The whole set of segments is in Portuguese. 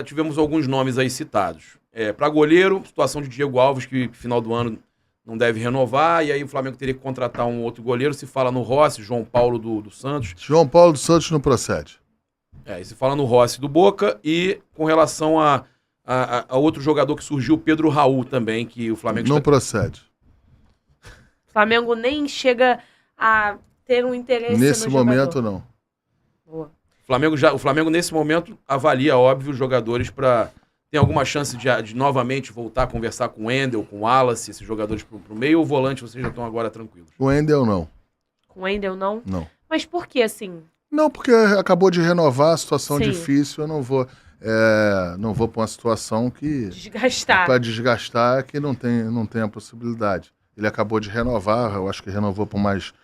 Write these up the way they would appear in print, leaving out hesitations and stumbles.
tivemos alguns nomes aí citados. Para goleiro, situação de Diego Alves, que final do ano não deve renovar, e aí o Flamengo teria que contratar um outro goleiro. Se fala no Rossi, João Paulo do Santos. João Paulo dos Santos não procede. E se fala no Rossi do Boca, e com relação a outro jogador que surgiu, Pedro Raul também, que o Flamengo... Não procede. O Flamengo nem chega a ter um interesse nesse no momento, jogador. não. Boa. O Flamengo, nesse momento, avalia, óbvio, os jogadores para... Tem alguma chance de novamente voltar a conversar com o Wendel, com o Wallace, esses jogadores pro meio, ou o volante vocês já estão agora tranquilos? O Wendel, não. Com o Wendel, não? Não. Mas por que, assim? Não, porque acabou de renovar, a situação Sim. difícil, eu não vou para uma situação que... Desgastar. Para desgastar, que não tem a possibilidade. Ele acabou de renovar, eu acho que renovou por mais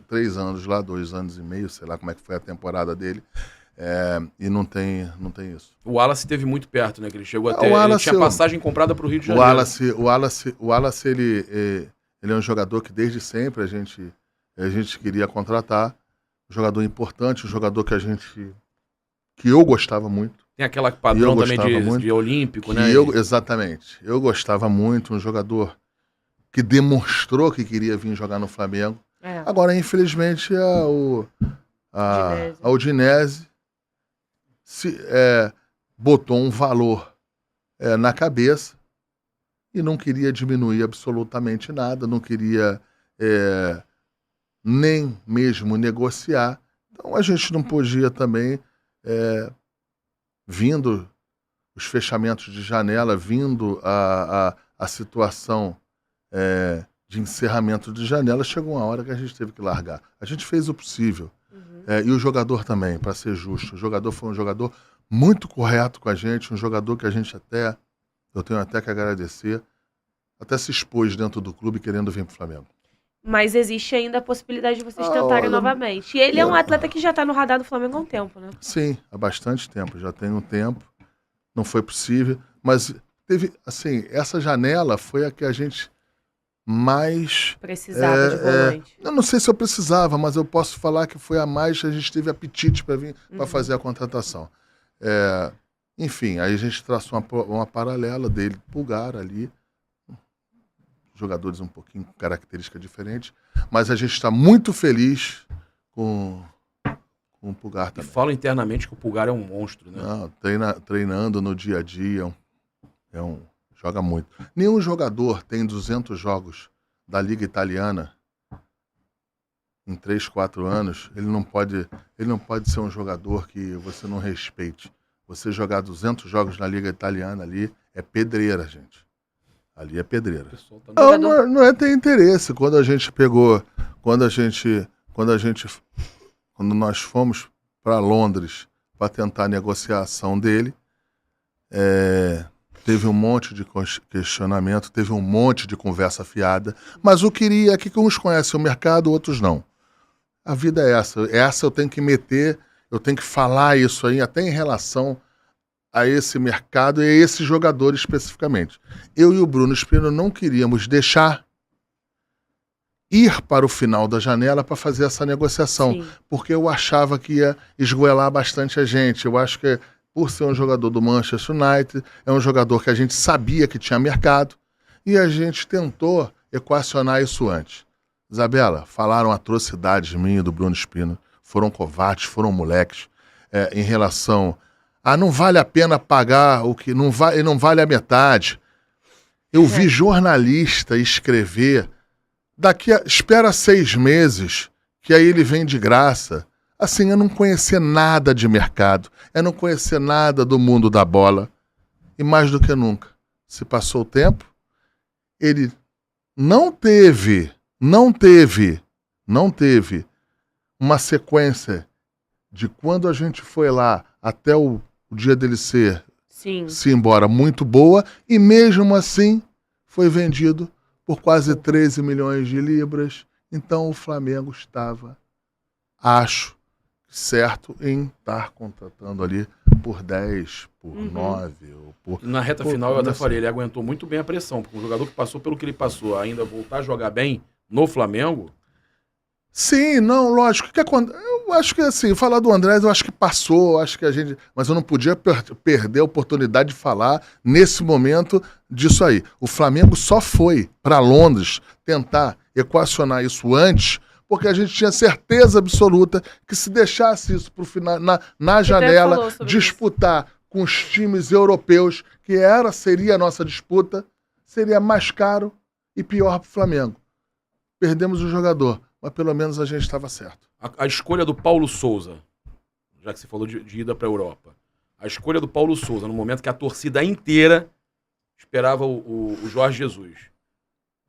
3 anos lá, 2 anos e meio, sei lá como é que foi a temporada dele. E não tem isso. O Wallace esteve muito perto, né? Que ele chegou até... Wallace, ele tinha passagem comprada para o Rio de Janeiro. O Wallace ele é um jogador que desde sempre a gente queria contratar. Um jogador importante, um jogador que eu gostava muito. Tem aquela padrão também de olímpico, né? Exatamente. Eu gostava muito, um jogador que demonstrou que queria vir jogar no Flamengo. Agora, infelizmente, a Udinese botou um valor na cabeça e não queria diminuir absolutamente nada, não queria nem mesmo negociar. Então a gente não podia também, vindo os fechamentos de janela, vindo a situação de encerramento de janela, chegou uma hora que a gente teve que largar. A gente fez o possível. E o jogador também, para ser justo. O jogador foi um jogador muito correto com a gente, um jogador que eu tenho até que agradecer, até se expôs dentro do clube querendo vir para o Flamengo. Mas existe ainda a possibilidade de vocês tentarem novamente. E ele é um atleta que já está no radar do Flamengo há um tempo, né? Sim, há bastante tempo. Já tem um tempo. Não foi possível. Mas teve, assim, essa janela foi a que a gente mais... Precisava de volante. Eu não sei se eu precisava, mas eu posso falar que foi a mais que a gente teve apetite para vir para fazer a contratação. Enfim, aí a gente traçou uma paralela dele, Pulgar ali, jogadores um pouquinho com característica diferente, mas a gente está muito feliz com o Pulgar também. E fala internamente que o Pulgar é um monstro, né? Não, treinando no dia a dia, joga muito. Nenhum jogador tem 200 jogos da Liga Italiana em 3, 4 anos. Ele não pode ser um jogador que você não respeite. Você jogar 200 jogos na Liga Italiana ali é pedreira, gente. Ali é pedreira. Não é ter interesse. Quando nós fomos para Londres para tentar a negociação dele, teve um monte de questionamento, teve um monte de conversa fiada, mas o queria é que uns conhecem o mercado, outros não. A vida é essa. Essa eu tenho que meter, eu tenho que falar isso aí, até em relação a esse mercado e a esse jogador especificamente. Eu e o Bruno Spino não queríamos deixar ir para o final da janela para fazer essa negociação, Sim. porque eu achava que ia esgoelar bastante a gente. Eu acho que, por ser um jogador do Manchester United, é um jogador que a gente sabia que tinha mercado, e a gente tentou equacionar isso antes. Isabela, falaram atrocidades minhas do Bruno Spino, foram covardes, foram moleques, em relação a não vale a pena pagar o que não vale a metade. Eu vi jornalista escrever, espera 6 meses, que aí ele vem de graça. Assim, eu não conhecer nada de mercado, eu não conhecer nada do mundo da bola. E mais do que nunca, se passou o tempo, ele não teve uma sequência de quando a gente foi lá até o dia dele se embora muito boa, e mesmo assim foi vendido por quase 13 milhões de libras. Então o Flamengo estava, acho, certo em estar contratando ali por 10, por 9. Na reta final, eu até falei, ele aguentou muito bem a pressão, porque um jogador que passou pelo que ele passou, ainda voltar a jogar bem no Flamengo... Sim, não, lógico. O que acontece? Eu acho que, assim, falar do Andrés, eu acho que passou, acho que a gente... Mas eu não podia perder a oportunidade de falar, nesse momento, disso aí. O Flamengo só foi para Londres tentar equacionar isso antes, porque a gente tinha certeza absoluta que se deixasse isso pro final, na janela, disputar com os times europeus, que seria a nossa disputa, seria mais caro e pior pro Flamengo. Perdemos o jogador, mas pelo menos a gente estava certo. A escolha do Paulo Souza, já que você falou de ida para a Europa, a escolha do Paulo Souza, no momento que a torcida inteira esperava o Jorge Jesus.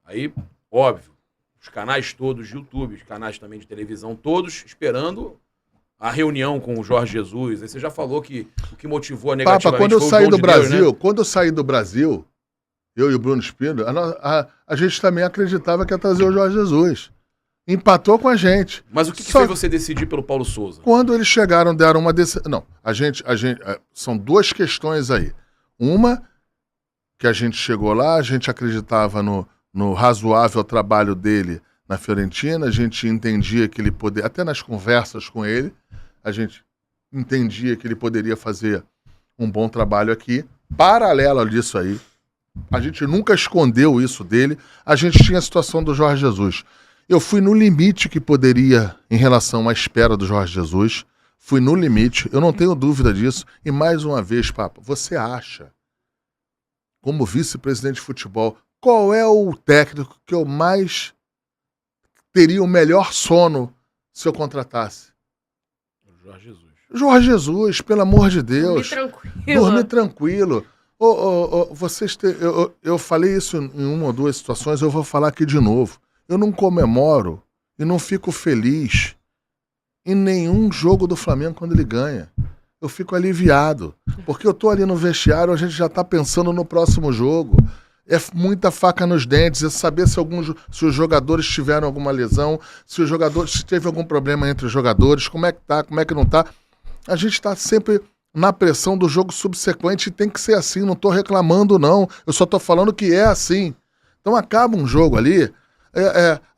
Aí, óbvio, os canais todos de YouTube, os canais também de televisão, todos esperando a reunião com o Jorge Jesus. Aí você já falou que o que motivou a negativamente Papa, quando eu foi o saí João do de Deus, Brasil, né? quando eu saí do Brasil, eu e o Bruno Espino, a gente também acreditava que ia trazer o Jorge Jesus. Empatou com a gente. Mas o que fez você decidir pelo Paulo Souza? Quando eles chegaram, deram uma decisão. Não, são duas questões aí. Uma, que a gente chegou lá, a gente acreditava no razoável trabalho dele na Fiorentina, a gente entendia que ele poderia, até nas conversas com ele, a gente entendia que ele poderia fazer um bom trabalho aqui. Paralelo disso aí, a gente nunca escondeu isso dele, a gente tinha a situação do Jorge Jesus. Eu fui no limite que poderia em relação à espera do Jorge Jesus. Fui no limite, eu não tenho dúvida disso. E mais uma vez, Papa, você acha, como vice-presidente de futebol, qual é o técnico que eu mais teria o melhor sono se eu contratasse? Jorge Jesus. Jorge Jesus, pelo amor de Deus. Dormir tranquilo. Eu falei isso em uma ou duas situações, eu vou falar aqui de novo. Eu não comemoro e não fico feliz em nenhum jogo do Flamengo quando ele ganha. Eu fico aliviado, porque eu tô ali no vestiário, a gente já tá pensando no próximo jogo. É muita faca nos dentes, é saber se os jogadores tiveram alguma lesão, se teve algum problema entre os jogadores, como é que tá, como é que não tá. A gente tá sempre na pressão do jogo subsequente e tem que ser assim, não tô reclamando não, eu só tô falando que é assim. Então acaba um jogo ali,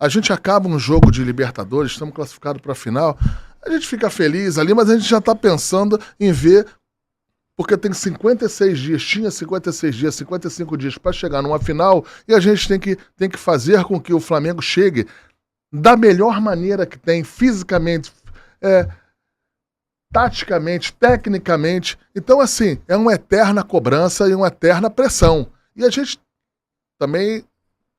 a gente acaba um jogo de Libertadores, estamos classificados para a final, a gente fica feliz ali, mas a gente já está pensando em ver, porque tem 56 dias, tinha 56 dias, 55 dias para chegar numa final, e a gente tem que fazer com que o Flamengo chegue da melhor maneira que tem, fisicamente, taticamente, tecnicamente. Então, assim, é uma eterna cobrança e uma eterna pressão. E a gente também...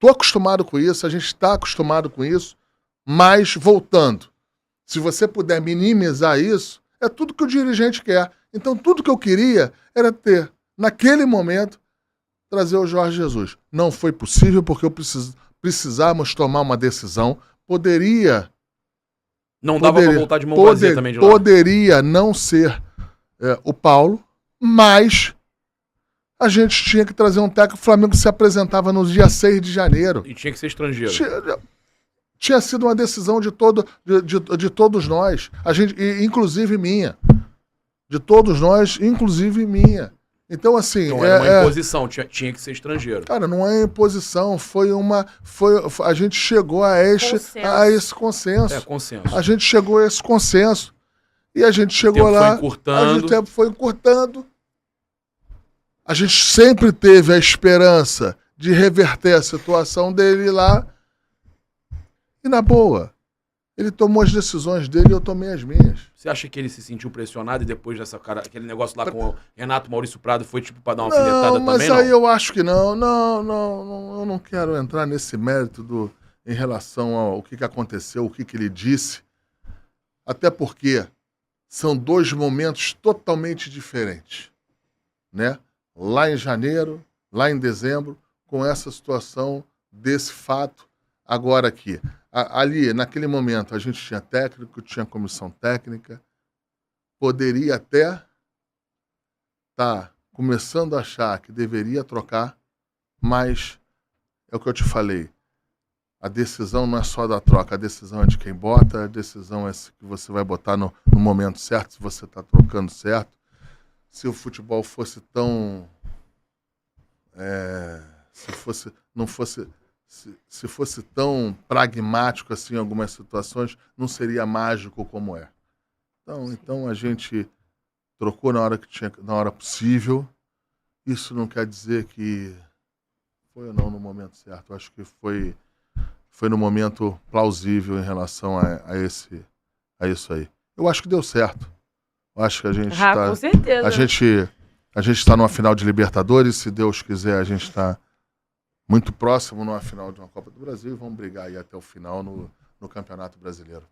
Estou acostumado com isso, a gente está acostumado com isso, mas voltando, se você puder minimizar isso, é tudo que o dirigente quer. Então tudo que eu queria era ter, naquele momento, trazer o Jorge Jesus. Não foi possível porque precisávamos tomar uma decisão. Não dava para voltar de mão vazia também de lá. Poderia não ser o Paulo, mas... A gente tinha que trazer um técnico. O Flamengo se apresentava no dia 6 de janeiro. E tinha que ser estrangeiro. Tinha sido uma decisão de todos nós. Inclusive minha. De todos nós, inclusive minha. Então, assim... Então era uma imposição, tinha que ser estrangeiro. Cara, não é imposição. A gente chegou a esse consenso. Consenso. A gente chegou a esse consenso. E a gente chegou lá... O tempo foi encurtando. A gente sempre teve a esperança de reverter a situação dele lá. E na boa, ele tomou as decisões dele e eu tomei as minhas. Você acha que ele se sentiu pressionado e depois aquele negócio lá com o Renato Maurício Prado foi tipo para dar uma alfinetada também? Mas aí eu acho que não. Eu não quero entrar nesse mérito em relação ao que aconteceu, o que ele disse. Até porque são dois momentos totalmente diferentes, né? Lá em janeiro, lá em dezembro, com essa situação desse fato. Agora aqui, ali, naquele momento, a gente tinha técnico, tinha comissão técnica, poderia até estar começando a achar que deveria trocar, mas é o que eu te falei, a decisão não é só da troca, a decisão é de quem bota, a decisão é se que você vai botar no momento certo, se você está trocando certo. Se o futebol fosse tão... se fosse tão pragmático assim em algumas situações, não seria mágico como é. Então a gente trocou na hora possível. Isso não quer dizer que foi ou não no momento certo. Eu acho que foi no momento plausível em relação a isso aí. Eu acho que deu certo. Eu acho que a gente com certeza. A gente está numa final de Libertadores. Se Deus quiser, a gente está muito próximo numa final de uma Copa do Brasil e vamos brigar aí até o final no Campeonato Brasileiro.